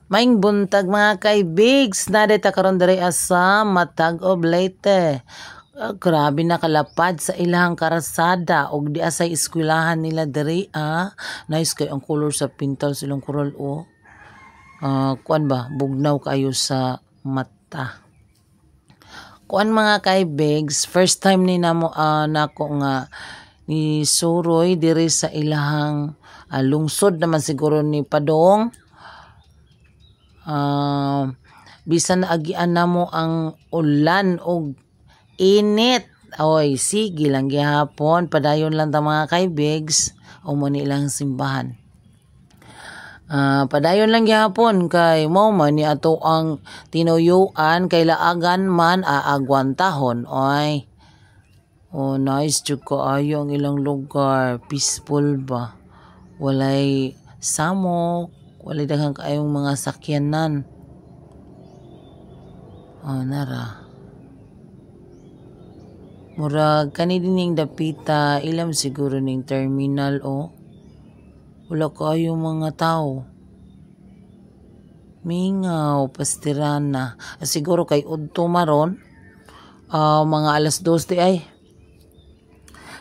Maing buntag mga kaibigs, nadita karon diri sa Matag of Leyte. Grabe na kalapad sa ilang karasada og di asay eskwelahan nila diri Nice kay ang color sa pintal silang coral kuan ba bugnaw kayo sa mata. Kuan mga kaibigs, first time ni namo nako nga ni suroy diri sa ilahang lungsod naman siguro ni Padong. Bisan agian namo ang ulan og init. Oy, sige lang gihapon, padayon lang ta mga kaibigs o mo ni ilang simbahan. Padayon lang gihapon kay mao man ni ato ang tinuyuan kay laagan man aagwantahon. Oy. Oh, nice jud kaayo ang ilang lugar, peaceful ba. Walay samok, walay daghang kaayong mga sakyanan. Nara. Murag kani dining dapita, ilam siguro ning terminal wala kaayong mga tao. Mingaw, pastirana. Siguro kay udto maron, mga alas 2 ay.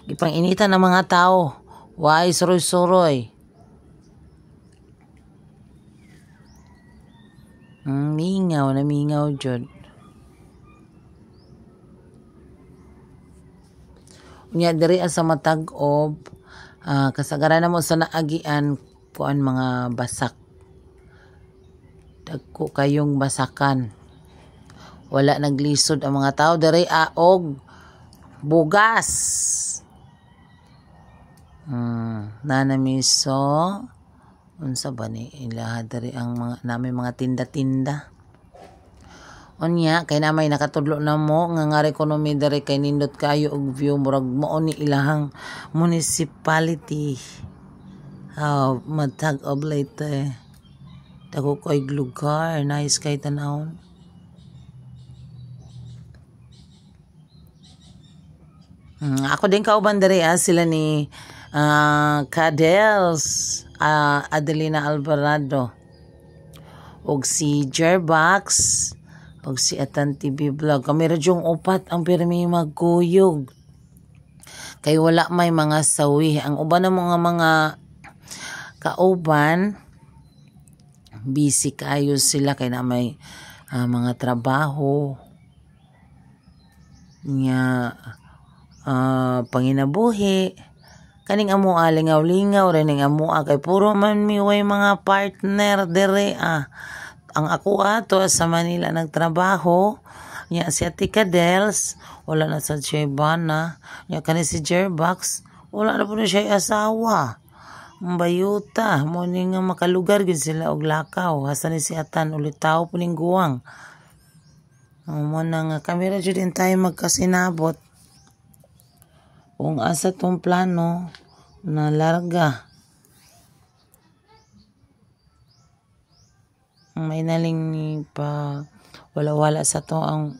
Gipang-initan ng mga tao. Why suroy-suroy? Mingaw na mingaw jud. Unya diri sa Matag of kasagaran na mo sa naagian kuan mga basak. Dagko kayong basakan. Wala naglisod ang mga tao diri og bugas. Nanamiso unsa ba ni ilaha diri ang mga namin mga tinda-tinda. Unya kay namay nakatudlo na mo nga ekonomi diri kay nindot kayo og view murag mao ni ilahang municipality. Matag of Leyte. Dako koy lugar, nice kay tanawon. Ako din kauban diri sila ni Cadels, Adelina Alvarado, og si Jerbox, og si Atan TV Vlog. Kami radyong upat ang pirmi magkuyog. Kay wala may mga sawi. Ang uban ng mga kauban, busy kayo sila kay na may mga trabaho. Panginabuhi. Kaning amo lingaw-lingaw rin amo kay puro man miway mga partner dere ang ako ato sa Manila nagtrabaho nya si Ate Cadels wala na sa Chebana nya kani si Jerbox wala na po na siya asawa mbayuta mo ni nga makalugar gid sila og lakaw hasa ni si Atan ulit tao po ning guwang mo na nga kamera jud din tayo magkasinabot kung asa tong plano na larga. May naling pa wala-wala sa to ang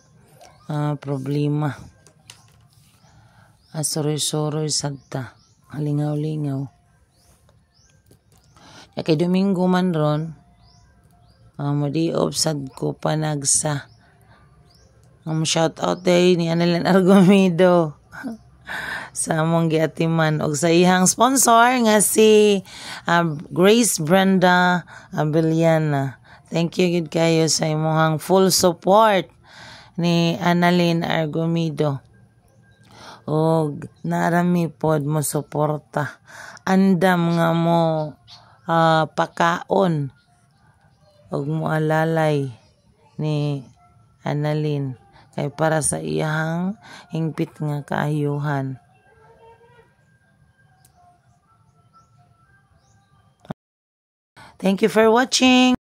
problema. Soroy-soroy sadta. Lingaw-lingaw. Kay Domingo man ron, madiop sad ko panagsa. Shout out ni Annalyn Argumedo. Sa among giatiman og sa ihang sponsor nga si Grace Brenda Abeliana. Thank you gid kayo sa imong full support ni Annalyn Argumedo. Og narami pod mo suporta. Andam nga mo pakaon og mo alalay ni Annalyn kay para sa iyang hingpit nga kaayuhan. Thank you for watching.